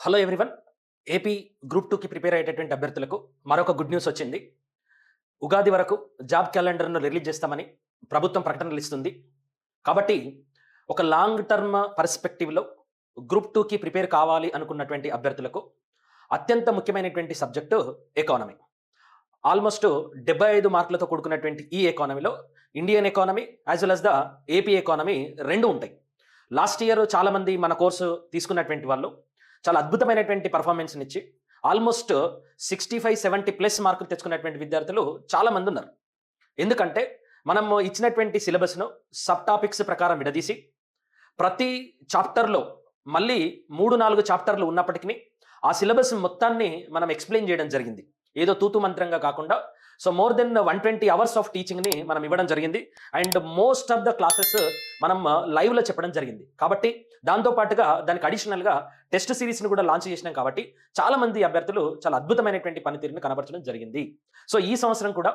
Hello everyone. AP group 2కి prepare అయ్యేటటువంటి అభ్యర్థులకు మరొక గుడ్ న్యూస్ వచ్చింది. ఉగాది వరకు జాబ్ క్యాలెండర్ను రిలీజ్ చేస్తామని ప్రభుత్వం ప్రకటనలు ఇస్తుంది. కాబట్టి ఒక లాంగ్ టర్మ్ పర్స్పెక్టివ్లో గ్రూప్ 2కి ప్రిపేర్ కావాలి అనుకున్నటువంటి అభ్యర్థులకు అత్యంత ముఖ్యమైనటువంటి సబ్జెక్టు ఎకానమీ. ఆల్మోస్ట్ 75 మార్కులతో కూడుకున్నటువంటి ఈ ఎకానమీలో Indian economy as well as the AP economy రెండు ఉంటాయి. లాస్ట్ ఇయర్ చాలామంది మన కోర్సు తీసుకున్నటువంటి వాళ్ళు చాలా అద్భుతమైనటువంటి పర్ఫార్మెన్స్ని ఇచ్చి ఆల్మోస్ట్ 65-70+ మార్కులు తెచ్చుకున్నటువంటి విద్యార్థులు చాలామంది ఉన్నారు. ఎందుకంటే మనం ఇచ్చినటువంటి సిలబస్ను సబ్ టాపిక్స్ ప్రకారం విడదీసి ప్రతి చాప్టర్లో మళ్ళీ 3-4 చాప్టర్లు ఉన్నప్పటికీ ఆ సిలబస్ మొత్తాన్ని మనం ఎక్స్ప్లెయిన్ చేయడం జరిగింది. ఏదో తూతు మంత్రంగా కాకుండా మోర్ దెన్ 120 అవర్స్ ఆఫ్ టీచింగ్ని మనం ఇవ్వడం జరిగింది. And most of the classes మనం లైవ్లో చెప్పడం జరిగింది. కాబట్టి దాంతోపాటుగా దానికి అడిషనల్గా టెస్ట్ సిరీస్ని కూడా లాంచ్ చేసినాం. కాబట్టి చాలామంది అభ్యర్థులు చాలా అద్భుతమైనటువంటి పనితీరుని కనబరచడం జరిగింది. ఈ సంవత్సరం కూడా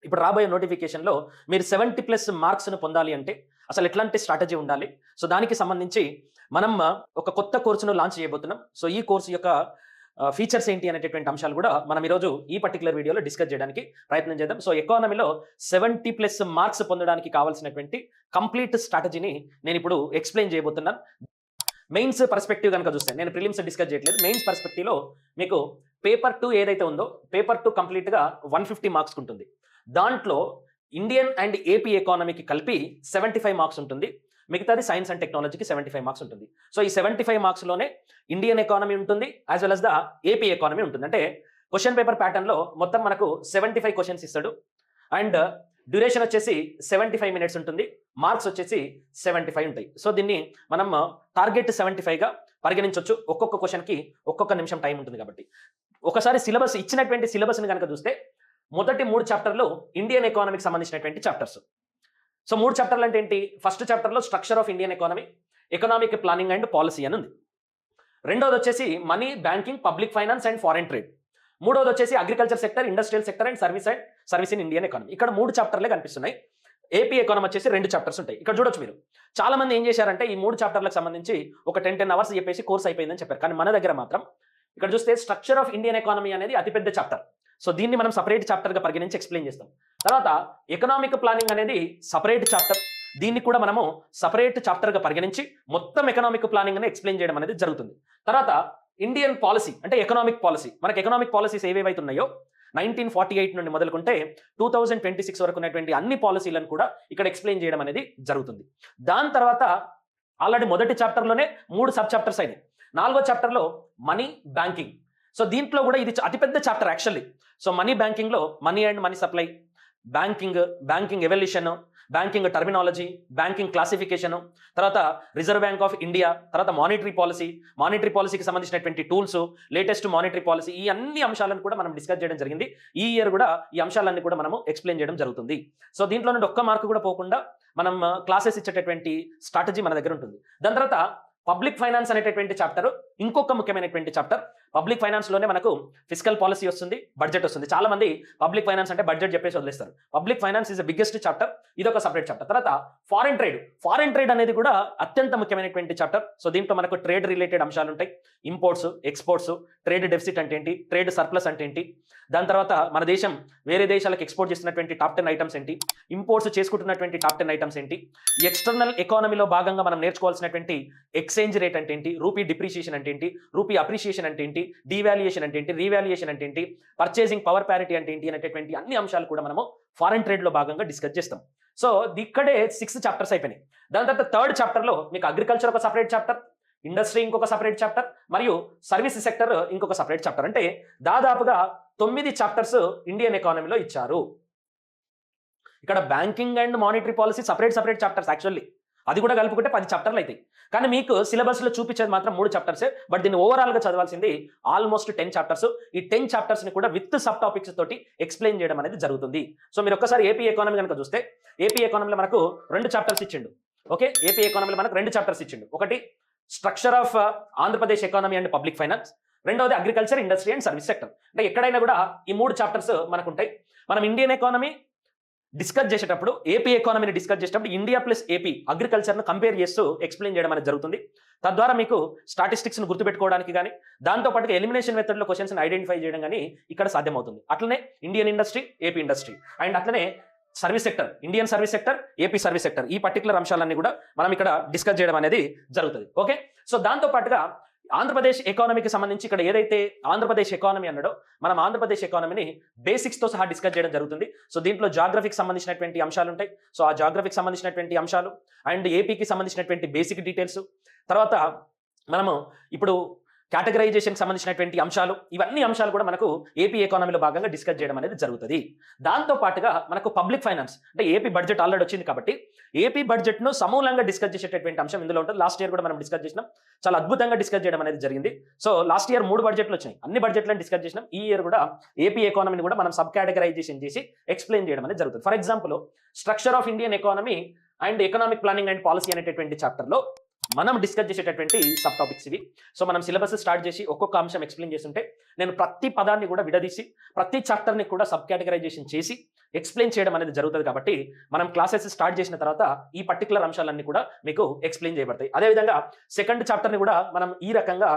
ఇప్పుడు రాబోయే నోటిఫికేషన్లో మీరు 70+ మార్క్స్ను పొందాలి అంటే అసలు ఎట్లాంటి స్ట్రాటజీ ఉండాలి, దానికి సంబంధించి మనం ఒక కొత్త కోర్సును లాంచ్ చేయబోతున్నాం. ఈ కోర్సు యొక్క ఫీచర్స్ ఏంటి అనేటటువంటి అంశాలు కూడా మనం ఈరోజు ఈ పర్టికులర్ వీడియోలో డిస్కస్ చేయడానికి ప్రయత్నం చేద్దాం. ఎకానమీలో 70+ మార్క్స్ పొందడానికి కావాల్సినటువంటి కంప్లీట్ స్ట్రాటజీని నేను ఇప్పుడు ఎక్స్ప్లెయిన్ చేయబోతున్నాను. మెయిన్స్ పర్స్పెక్టివ్ కనుక చూస్తే, నేను ప్రిలిమ్స్ డిస్కస్ చేయట్లేదు, మెయిన్స్ పర్స్పెక్టివ్లో మీకు పేపర్ 2 ఏదైతే ఉందో పేపర్ 2 కంప్లీట్గా 150 మార్క్స్ ఉంటుంది. దాంట్లో ఇండియన్ అండ్ ఏపీ ఎకానమీకి కలిపి 75 మార్క్స్ ఉంటుంది. మిగతాది సైన్స్ అండ్ టెక్నాలజీకి 75 మార్క్స్ ఉంటుంది. ఈ 75 మార్క్స్లోనే ఇండియన్ ఎకానమీ ఉంటుంది as well as the AP economy ఉంటుంది. అంటే క్వశ్చన్ పేపర్ ప్యాటర్న్లో మొత్తం మనకు 75 క్వశ్చన్స్ ఇస్తాడు. అండ్ డ్యూరేషన్ వచ్చేసి 75 మినిట్స్ ఉంటుంది. మార్క్స్ వచ్చేసి 75 ఉంటాయి. దీన్ని మనం టార్గెట్ 75గా పరిగణించవచ్చు. ఒక్కొక్క క్వశ్చన్కి ఒక్కొక్క నిమిషం టైం ఉంటుంది. కాబట్టి ఒకసారి సిలబస్ ఇచ్చినటువంటి సిలబస్ని కనుక చూస్తే మొదటి 3 చాప్టర్లు ఇండియన్ ఎకానమీకి సంబంధించినటువంటి చాప్టర్స్. 3 చాప్టర్లు అంటే ఏంటి? ఫస్ట్ చాప్టర్లో structure of Indian economy, economic planning and policy అని ఉంది. రెండోది వచ్చేసి money, banking, public finance and foreign trade. మూడోది వచ్చేసి agriculture sector, industrial sector and service in Indian economy. ఇక్కడ 3 చాప్టర్లే కనిపిస్తున్నాయి. ఏపీ ఎకానమీ వచ్చేసి 2 చాప్టర్స్ ఉంటాయి. ఇక్కడ చూడొచ్చు మీరు. చాలా మంది ఏం చేశారంటే ఈ 3 చాప్టర్లకు సంబంధించి ఒక 10 అవర్స్ చెప్పేసి కోర్స్ అయిపోయిందని చెప్పారు. కానీ మన దగ్గర మాత్రం ఇక్కడ చూస్తే స్ట్రక్చర్ ఆఫ్ ఇండియన్ ఎకానమీ అనేది అతిపెద్ద చాప్టర్. దీన్ని మనం సపరేట్ చాప్టర్గా పరిగణించి ఎక్స్ప్లెయిన్ చేస్తాం. తర్వాత ఎకనామిక్ ప్లానింగ్ అనేది సపరేట్ చాప్టర్. దీన్ని కూడా మనము సపరేట్ చాప్టర్గా పరిగణించి మొత్తం ఎకనామిక్ ప్లానింగ్ అని ఎక్స్ప్లెయిన్ చేయడం అనేది జరుగుతుంది. తర్వాత ఇండియన్ పాలసీ అంటే ఎకనామిక్ పాలసీ. మనకి ఎకనామిక్ పాలసీస్ ఏవేవైతే ఉన్నాయో 1948 నుండి మొదలుకుంటే 2026 వరకు ఉన్నటువంటి అన్ని పాలసీలను కూడా ఇక్కడ ఎక్స్ప్లెయిన్ చేయడం అనేది జరుగుతుంది. దాని తర్వాత ఆల్రెడీ మొదటి చాప్టర్లోనే 3 సబ్ చాప్టర్స్ అయినాయి. 4వ చాప్టర్లో మనీ, బ్యాంకింగ్. దీంట్లో కూడా ఇది అతిపెద్ద చాప్టర్ యాక్చువల్లీ. మనీ బ్యాంకింగ్లో money and money supply, banking evolution, banking terminology, banking classification, తర్వాత రిజర్వ్ బ్యాంక్ ఆఫ్ ఇండియా, తర్వాత మానిటరీ పాలసీకి సంబంధించినటువంటి టూల్స్, లేటెస్ట్ మానిటరీ పాలసీ, ఈ అన్ని అంశాలను కూడా మనం డిస్కస్ చేయడం జరిగింది. ఈ ఇయర్ కూడా ఈ అంశాలన్నీ కూడా మనము ఎక్స్ప్లెయిన్ చేయడం జరుగుతుంది. దీంట్లో నుండి ఒక్క మార్కు కూడా పోకుండా మనం క్లాసెస్ ఇచ్చేటటువంటి స్ట్రాటజీ మన దగ్గర ఉంటుంది. దాని తర్వాత పబ్లిక్ ఫైనాన్స్ అనేటటువంటి చాప్టర్ ఇంకొక ముఖ్యమైనటువంటి చాప్టర్. పబ్లిక్ ఫైనాన్స్లోనే మనకు ఫిజికల్ పాలసీ వస్తుంది, బడ్జెట్ వస్తుంది. చాలా మంది పబ్లిక్ ఫైనాన్స్ అంటే బడ్జెట్ చెప్పేసి వదిలేస్తారు. Public finance is the biggest chapter. ఇది ఒక సపరేట్ చాప్టర్. తర్వాత ఫారెన్ ట్రేడ్ అనేది కూడా అత్యంత ముఖ్యమైనటువంటి చాప్టర్. దీంట్లో మనకు ట్రేడ్ రిలేటెడ్ అంశాలు ఉంటాయి. ఇంపోర్ట్స్, ఎక్స్పోర్ట్స్, ట్రేడ్ డెఫిసిట్ అంటే ఏంటి, ట్రేడ్ సర్ప్లస్ అంటే ఏంటి, దాని తర్వాత మన దేశం వేరే దేశాలకు ఎక్స్పోర్ట్ చేస్తున్నటువంటి టాప్ 10 ఐటమ్స్ ఏంటి, ఇంపోర్ట్స్ చేసుకుంటున్నటువంటి టాప్ 10 ఐటమ్స్ ఏంటి, ఎక్స్టర్నల్ ఎకానమీలో భాగంగా మనం నేర్చుకోవాల్సినటువంటి ఎక్స్చేంజ్ రేట్ అంటే ఏంటి, రూపీ డిప్రిషియేషన్ అంటే ఏంటి, రూపీ అప్రిషియేషన్ అంటే ఏంటి, డీవాల్యుయేషన్ అంటే ఏంటి, రీవాల్యుయేషన్ అంటే ఏంటి, పర్చేసింగ్ పవర్ ప్యారిటీ అంటే ఏంటి అనేటటువంటి అన్ని అంశాలు కూడా మనము ఫారెన్ ట్రేడ్లో భాగంగా డిస్కస్ చేస్తాం. ఇక్కడే 6 చాప్టర్స్ అయిపోయినాయి. దాని తర్వాత 3rd చాప్టర్లో మీకు అగ్రికల్చర్ ఒక సపరేట్ చాప్టర్, ఇండస్ట్రీ ఇంకొక సపరేట్ చాప్టర్, మరియు సర్వీస్ సెక్టర్ ఇంకొక సపరేట్ చాప్టర్. అంటే దాదాపుగా 9 చాప్టర్స్ ఇండియన్ ఎకానమీలో ఇచ్చారు. ఇక్కడ banking and monetary policy separate chapters actually. అది కూడా కలుపుకుంటే 10 చాప్టర్లు అవుతాయి. కానీ మీకు సిలబస్లో చూపించేది మాత్రం 3 చాప్టర్సే. బట్ దీన్ని ఓవరాల్గా చదవాల్సింది ఆల్మోస్ట్ 10 చాప్టర్స్. ఈ 10 చాప్టర్స్ని కూడా విత్ సబ్ టాపిక్స్ తోటి ఎక్స్ప్లెయిన్ చేయడం అనేది జరుగుతుంది. మీరు ఒక్కసారి ఏపీ ఎకానమీ కనుక చూస్తే ఏపీ ఎకానమీలో మనకు 2 చాప్టర్స్ ఇచ్చిండు. ఓకే, ఏపీ ఎకానమీలో మనకు 2 చాప్టర్స్ ఇచ్చిండు. ఒకటి structure of Andhra Pradesh economy and public finance, రెండవది agriculture, industry and service sector. అంటే ఎక్కడైనా కూడా ఈ 3 చాప్టర్స్ మనకు ఉంటాయి. మనం ఇండియన్ ఎకానమీ డిస్కస్ చేసేటప్పుడు ఏపీ ఎకానమీని డిస్కస్ చేసేటప్పుడు ఇండియా ప్లస్ ఏపీ అగ్రికల్చర్ను కంపేర్ చేస్తూ ఎక్స్ప్లెయిన్ చేయడం అనేది జరుగుతుంది. తద్వారా మీకు స్టాటిస్టిక్స్ను గుర్తుపెట్టుకోవడానికి కానీ దాంతోపాటుగా ఎలిమినేషన్ మెథడ్లో క్వశ్చన్స్ని ఐడెంటిఫై చేయడం కానీ ఇక్కడ సాధ్యమవుతుంది. అట్లనే Indian industry, AP industry and అట్లనే service sector, Indian service sector, AP service sector, ఈ పర్టికులర్ అంశాలన్నీ కూడా మనం ఇక్కడ డిస్కస్ చేయడం అనేది జరుగుతుంది. ఓకే, సో దాంతోపాటుగా ఆంధ్రప్రదేశ్ ఎకానమీకి సంబంధించి ఇక్కడ ఏదైతే ఆంధ్రప్రదేశ్ ఎకానమీ అన్నాడో మనం ఆంధ్రప్రదేశ్ ఎకానమీని బేసిక్స్తో సహా డిస్కస్ చేయడం జరుగుతుంది. సో దీంట్లో జాగ్రఫీకి సంబంధించినటువంటి అంశాలు ఉంటాయి. సో ఆ జాగ్రఫీకి సంబంధించినటువంటి అంశాలు అండ్ ఏపీకి సంబంధించినటువంటి బేసిక్ డీటెయిల్స్, తర్వాత మనము ఇప్పుడు కేటగరైజేషన్కి సంబంధించినటువంటి అంశాలు, ఇవన్నీ అంశాలు కూడా మనకు ఏపీ ఎకానమీలో భాగంగా డిస్కస్ చేయడం అనేది జరుగుతుంది. దాంతోపాటుగా మనకు పబ్లిక్ ఫైనాన్స్ అంటే ఏపీ బడ్జెట్ ఆల్రెడీ వచ్చింది కాబట్టి ఏపీ బడ్జెట్ను సమూలంగా డిస్కస్ చేసేటటువంటి అంశం ఇందులో ఉంటుంది. లాస్ట్ ఇయర్ కూడా మనం డిస్కస్ చేసినాం, చాలా అద్భుతంగా డిస్కస్ చేయడం అనేది జరిగింది. సో లాస్ట్ ఇయర్ 3 బడ్జెట్లు వచ్చినాయి, అన్ని బడ్జెట్లను డిస్కస్ చేసినాం. ఈ ఇయర్ కూడా ఏపీ ఎకానమీని కూడా మనం సబ్ కేటగరైజేషన్ చేసి ఎక్స్ప్లెయిన్ చేయడం అనేది జరుగుతుంది. For example structure of Indian economy and economic planning and policy అనేటటువంటి చాప్టర్లో మనం డిస్కస్ చేసేటటువంటి సబ్ టాపిక్స్ ఇవి. సో మనం సిలబస్ స్టార్ట్ చేసి ఒక్కొక్క అంశం ఎక్స్ప్లెయిన్ చేస్తుంటే నేను ప్రతి పదాన్ని కూడా విడదీసి ప్రతి చాప్టర్ని కూడా సబ్ కేటగరైజేషన్ చేసి ఎక్స్ప్లెయిన్ చేయడం అనేది జరుగుతుంది. కాబట్టి మనం క్లాసెస్ స్టార్ట్ చేసిన తర్వాత ఈ పర్టికులర్ అంశాలన్నీ కూడా మీకు ఎక్స్ప్లెయిన్ చేయబడతాయి. అదేవిధంగా సెకండ్ చాప్టర్ని కూడా మనం ఈ రకంగా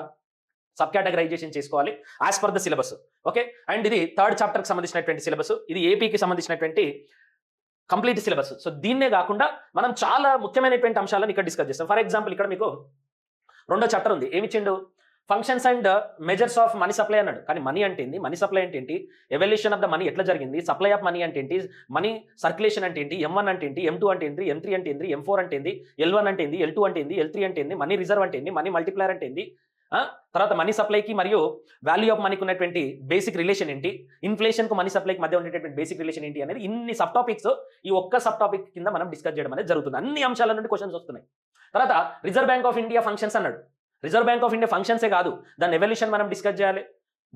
సబ్ కేటగరైజేషన్ చేసుకోవాలి as per the syllabus. Okay, and ఇది థర్డ్ చాప్టర్కి సంబంధించినటువంటి సిలబస్, ఇది ఏపీకి సంబంధించినటువంటి కంప్లీట్ సిలబస్. సో దీన్నే కాకుండా మనం చాలా ముఖ్యమైనటువంటి అంశాలను ఇక్కడ డిస్కస్ చేస్తాం. ఫర్ ఎగ్జాంపుల్ ఇక్కడ మీకు 2వ చాప్టర్ ఉంది, ఏమిచ్చిండు functions and measures of money supply అన్నాడు. కానీ మనీ అంటే ఏంటి, మనీ సప్లై అంటే ఏంటి, ఎవల్యూషన్ ఆఫ్ ద మనీ ఎట్లా జరిగింది, సప్లై ఆఫ్ మనీ అంటే ఏంటి, మనీ సర్క్యులేషన్ అంటే ఏంటి, M1 అంటే ఏంటి, M2 అంటే ఏంటి, M3 అంటే ఏంటి, M4 అంటే ఏంటి, L1 అంటే ఏంటి, L2 అంటే ఏంటి, L3 అంటే ఏంటి, మనీ రిజర్వ్ అంటే ఏంటి, మనీ మల్టిప్లైర్ అంటే ఏంటి, తర్వాత మనీ సప్లైకి మరియు వాల్యూ ఆఫ్ మనీకి ఉన్నటువంటి బేసిక్ రిలేషన్ ఏంటి, ఇన్ఫ్లేషన్కు మనీ సప్లైకి మధ్య ఉండేటువంటి బేసిక్ రిలేషన్ ఏంటి అనేది ఇన్ని సబ్ టాపిక్స్ ఈ ఒక్క సబ్ టాపిక్ కింద మనం డిస్కస్ చేయడం అనేది జరుగుతుంది. అన్ని అంశాల నుండి క్వశ్చన్స్ వస్తున్నాయి. తర్వాత reserve bank of India functions అన్నాడు. రిజర్వ్ బ్యాంక్ ఆఫ్ ఇండియా ఫంక్షన్సే కాదు, దాని ఎవల్యూషన్ మనం డిస్కస్ చేయాలి,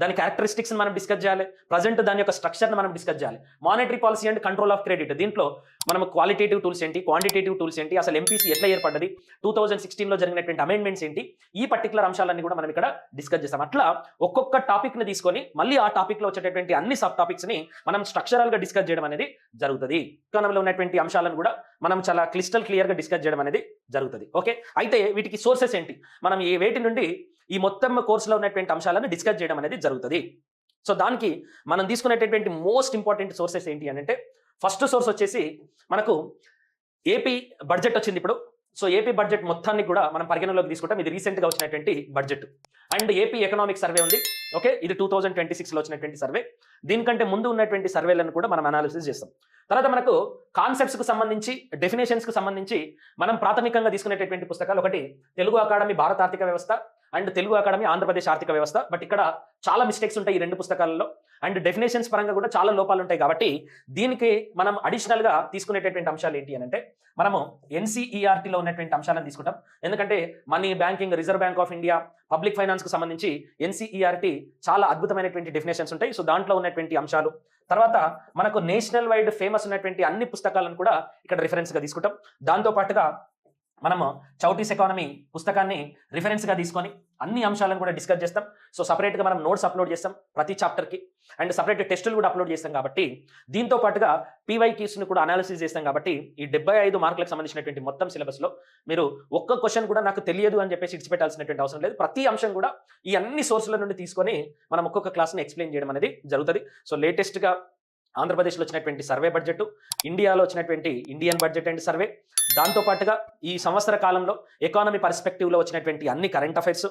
దాని క్యారెక్టరిస్టిక్స్ మనం డిస్కస్ చేయాలి, ప్రజెంట్ దాని యొక్క స్ట్రక్చర్ని మనం డిస్కస్ చేయాలి. Monetary policy and control of credit, దీంట్లో మనం క్వాలిటేటివ్ టూల్స్ ఏంటి, క్వాంటిటేటివ్ టూల్స్ ఏంటి, అసలు ఎంపీసీ ఎట్లా ఏర్పడ్డది, 2016లో జరిగినటువంటి అమెండ్మెంట్స్ ఏంటి, ఈ పర్టికులర్ అంశాలన్నీ కూడా మనం ఇక్కడ డిస్కస్ చేస్తాం. అట్లా ఒక్కొక్క టాపిక్ని తీసుకొని మళ్ళీ ఆ టాపిక్లో వచ్చేటటువంటి అన్ని సబ్ టాపిక్స్ని మనం స్ట్రక్చరల్గా డిస్కస్ చేయడం అనేది జరుగుతుంది. ఎకానమీలో ఉన్నటువంటి అంశాలను కూడా మనం చాలా క్లియర్గా డిస్కస్ చేయడం అనేది జరుగుతుంది. ఓకే, అయితే వీటికి సోర్సెస్ ఏంటి, మనం ఏ వేటి నుండి ఈ మొత్తం కోర్సులో ఉన్నటువంటి అంశాలను డిస్కస్ చేయడం అనేది జరుగుతుంది. సో దానికి మనం తీసుకునేటటువంటి మోస్ట్ ఇంపార్టెంట్ సోర్సెస్ ఏంటి అని అంటే ఫస్ట్ సోర్స్ వచ్చేసి మనకు ఏపీ బడ్జెట్ వచ్చింది ఇప్పుడు. సో ఏపీ బడ్జెట్ మొత్తాన్ని కూడా మనం పరిగణలోకి తీసుకుంటాం. ఇది రీసెంట్గా వచ్చినటువంటి budget and AP economic survey ఉంది. ఓకే, ఇది 2026లో వచ్చినటువంటి సర్వే. దీనికంటే ముందు ఉన్నటువంటి సర్వేలను కూడా మనం అనాలిసిస్ చేస్తాం. తర్వాత మనకు కాన్సెప్ట్స్కు సంబంధించి డెఫినేషన్స్కు సంబంధించి మనం ప్రాథమికంగా తీసుకునేటటువంటి పుస్తకాలు ఒకటి తెలుగు అకాడమీ భారత ఆర్థిక వ్యవస్థ అండ్ తెలుగు అకాడమీ ఆంధ్రప్రదేశ్ ఆర్థిక వ్యవస్థ. బట్ ఇక్కడ చాలా మిస్టేక్స్ ఉంటాయి ఈ 2 పుస్తకాలలో అండ్ డెఫినేషన్స్ పరంగా కూడా చాలా లోపాలు ఉంటాయి. కాబట్టి దీనికి మనం అడిషనల్గా తీసుకునేటటువంటి అంశాలు ఏంటి అని అంటే మనము NCERTలో ఉన్నటువంటి అంశాలను తీసుకుంటాం. ఎందుకంటే money, banking, reserve bank of India, public ఫైనాన్స్కు సంబంధించి NCERT చాలా అద్భుతమైనటువంటి డెఫినేషన్స్ ఉంటాయి. సో దాంట్లో ఉన్నటువంటి అంశాలు, తర్వాత మనకు నేషనల్ వైడ్ ఫేమస్ ఉన్నటువంటి అన్ని పుస్తకాలను కూడా ఇక్కడ రిఫరెన్స్గా తీసుకుంటాం. దాంతోపాటుగా మనము చౌటీస్ ఎకానమీ పుస్తకాన్ని రిఫరెన్స్గా తీసుకొని అన్ని అంశాలను కూడా డిస్కస్ చేస్తాం. సో సపరేట్గా మనం నోట్స్ అప్లోడ్ చేస్తాం ప్రతి చాప్టర్కి అండ్ సపరేట్ టెస్టులు కూడా అప్లోడ్ చేస్తాం. కాబట్టి దీంతో పాటుగా PYQsని కూడా అనాలిసిస్ చేస్తాం. కాబట్టి ఈ 75 మార్కులకు సంబంధించినటువంటి మొత్తం సిలబస్లో మీరు ఒక్క క్వశ్చన్ కూడా నాకు తెలియదు అని చెప్పేసి ఇచ్చిపెట్టాల్సినటువంటి అవసరం లేదు. ప్రతి అంశం కూడా ఈ అన్ని సోర్సుల నుండి తీసుకొని మనం ఒక్కొక్క క్లాస్ని ఎక్స్ప్లెయిన్ చేయడం అనేది జరుగుతుంది. సో లేటెస్ట్గా ఆంధ్రప్రదేశ్లో వచ్చినటువంటి సర్వే బడ్జెట్, ఇండియాలో వచ్చినటువంటి ఇండియన్ బడ్జెట్ అండ్ సర్వే, దాంతోపాటుగా ఈ సంవత్సర కాలంలో ఎకానమీ పర్స్పెక్టివ్లో వచ్చినటువంటి అన్ని కరెంట్ అఫైర్స్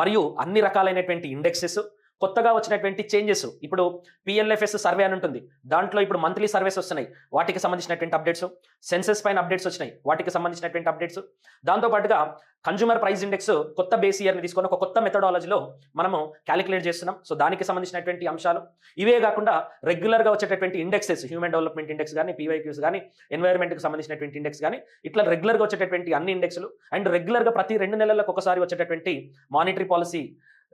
మరియు అన్ని రకాలైనటువంటి ఇండెక్సెస్, కొత్తగా వచ్చినటువంటి చేంజెస్. ఇప్పుడు PLFS సర్వే అని ఉంటుంది, దాంట్లో ఇప్పుడు మంత్లీ సర్వేస్ వస్తున్నాయి, వాటికి సంబంధించినటువంటి అప్డేట్స్, సెన్సెస్ పైన అప్డేట్స్ వచ్చినాయి, వాటికి సంబంధించినటువంటి అప్డేట్స్. దాంతోపాటుగా కన్జ్యూమర్ ప్రైస్ ఇండెక్స్ కొత్త బేస్ ఇయర్ని తీసుకొని ఒక కొత్త మెథడాలజీలో మనము క్యాలిక్యులేట్ చేస్తున్నాం. సో దానికి సంబంధించినటువంటి అంశాలు ఇవే కాకుండా రెగ్యులర్గా వచ్చేటటువంటి ఇండెక్సెస్, హ్యూమన్ డెవలప్మెంట్ ఇండెక్స్ కానీ, PYQs కానీ, ఎన్వైర్న్మెంట్కి సంబంధించినటువంటి ఇండెక్స్ కానీ, ఇట్లా రెగ్యులర్గా వచ్చేటటువంటి అన్ని ఇండెక్స్లు అండ్ రెగ్యులర్గా ప్రతి 2 నెలలకు ఒకసారి వచ్చేటటువంటి monetary policy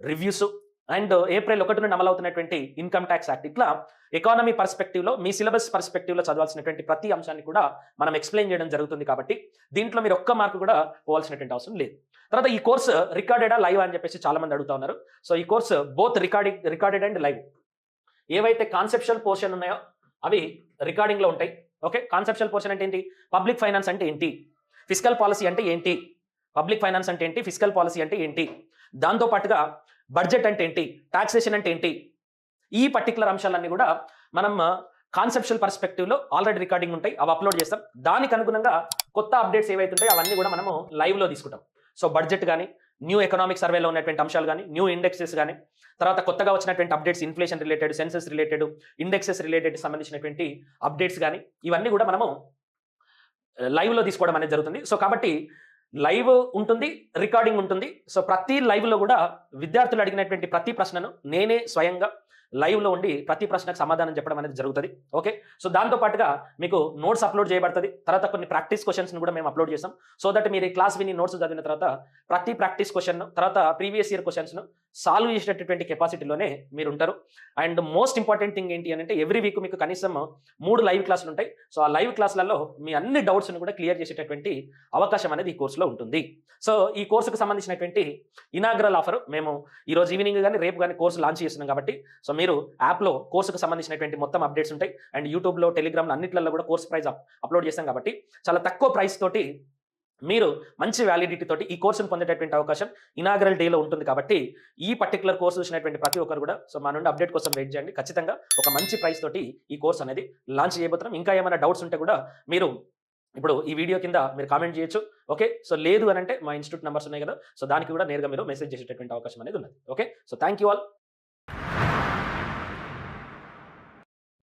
reviews and April 1 నుండి అమలవుతున్నటువంటి ఇన్కమ్ ట్యాక్స్ యాక్ట్. ఇట్లా ఎకానమీ పర్స్పెక్టివ్లో మీ సిలబస్ పర్స్పెక్టివ్లో చదవాల్సినటువంటి ప్రతి అంశాన్ని కూడా మనం ఎక్స్ప్లెయిన్ చేయడం జరుగుతుంది. కాబట్టి దీంట్లో మీరు ఒక్క మార్కు కూడా పోవాల్సినటువంటి అవసరం లేదు. తర్వాత ఈ కోర్సు రికార్డెడా లైవ్ అని చెప్పేసి చాలా మంది అడుగుతా ఉన్నారు. సో ఈ course both recorded and live. ఏవైతే కాన్సెప్షువల్ పోర్షన్ ఉన్నాయో అవి రికార్డింగ్లో ఉంటాయి. ఓకే, కాన్సెప్చువల్ పోర్షన్ అంటే ఏంటి, పబ్లిక్ ఫైనాన్స్ అంటే ఏంటి, ఫిజికల్ పాలసీ అంటే ఏంటి, పబ్లిక్ ఫైనాన్స్ అంటే ఏంటి, ఫిజికల్ పాలసీ అంటే ఏంటి, దాంతో పాటుగా బడ్జెట్ అంటే ఏంటి, టాక్సేషన్ అంటే ఏంటి, ఈ పర్టికులర్ అంశాలన్నీ కూడా మనం కాన్సెప్చువల్ పర్స్పెక్టివ్లో ఆల్రెడీ రికార్డింగ్ ఉంటాయి, అవి అప్లోడ్ చేస్తాం. దానికి అనుగుణంగా కొత్త అప్డేట్స్ ఏవైతే ఉంటాయో అవన్నీ కూడా మనము లైవ్లో తీసుకుంటాం. సో బడ్జెట్ కానీ, న్యూ ఎకనామిక్ సర్వేలో ఉన్నటువంటి అంశాలు కానీ, న్యూ ఇండెక్సెస్ కానీ, తర్వాత కొత్తగా వచ్చినటువంటి updates, inflation related, census related, indexes related సంబంధించినటువంటి అప్డేట్స్ కానీ, ఇవన్నీ కూడా మనము లైవ్లో తీసుకోవడం అనేది జరుగుతుంది. సో కాబట్టి లైవ్ ఉంటుంది, రికార్డింగ్ ఉంటుంది. సో ప్రతి లైవ్లో కూడా విద్యార్థులు అడిగినటువంటి ప్రతి ప్రశ్నను నేనే స్వయంగా లైవ్లో ఉండి ప్రతి ప్రశ్నకు సమాధానం చెప్పడం అనేది జరుగుతుంది. ఓకే, సో దాంతో పాటుగా మీకు నోట్స్ అప్లోడ్ చేయబడుతుంది. తర్వాత కొన్ని ప్రాక్టీస్ క్వశ్చన్స్ని కూడా మేము అప్లోడ్ చేస్తాం. సో దట్ మీరు ఈ క్లాస్ విని నోట్స్ చదివిన తర్వాత ప్రతి ప్రాక్టీస్ క్వశ్చన్, తర్వాత ప్రీవియస్ ఇయర్ క్వశ్చన్స్ను సాల్వ్ చేసేటటువంటి కెపాసిటీలోనే మీరు ఉంటారు. అండ్ మోస్ట్ ఇంపార్టెంట్ థింగ్ ఏంటి అంటే ఎవ్రీ వీక్ మీకు కనీసం 3 లైవ్ క్లాసులు ఉంటాయి. సో ఆ లైవ్ క్లాసులలో మీ అన్ని డౌట్స్ని కూడా క్లియర్ చేసేటటువంటి అవకాశం అనేది ఈ కోర్సులో ఉంటుంది. సో ఈ కోర్సుకు సంబంధించినటువంటి ఇనాగ్రల్ ఆఫర్ మేము ఈరోజు ఈవినింగ్ కానీ రేపు కానీ కోర్సు లాంచ్ చేస్తున్నాం. కాబట్టి సో మీరు యాప్లో కోర్సుకు సంబంధించినటువంటి మొత్తం అప్డేట్స్ ఉంటాయి. అండ్ యూట్యూబ్లో, టెలిగ్రామ్లో అన్నిట్లలో కూడా కోర్స్ ప్రైస్ అప్లోడ్ చేస్తాం. కాబట్టి చాలా తక్కువ ప్రైస్ తోటి మీరు మంచి వ్యాలిడిటీ తోటి ఈ కోర్సును పొందేటటువంటి అవకాశం ఇనాగ్రల్ డేలో ఉంటుంది. కాబట్టి ఈ పర్టికులర్ కోర్సు చూసినటువంటి ప్రతి ఒక్కరు కూడా సో మా నుండి అప్డేట్ కోసం వెయిట్ చేయండి. ఖచ్చితంగా ఒక మంచి ప్రైస్ తోటి ఈ కోర్స్ అనేది లాంచ్ చేయబోతున్నాం. ఇంకా ఏమైనా డౌట్స్ ఉంటే కూడా మీరు ఇప్పుడు ఈ వీడియో కింద మీరు కామెంట్ చేయొచ్చు. ఓకే, సో లేదు అని అంటే మా ఇన్స్టిట్యూట్ నెంబర్స్ ఉన్నాయి కదా, సో దానికి కూడా నేరుగా మీరు మెసేజ్ చేసేటటువంటి అవకాశం అనేది ఉన్నది. Okay, so thank you all.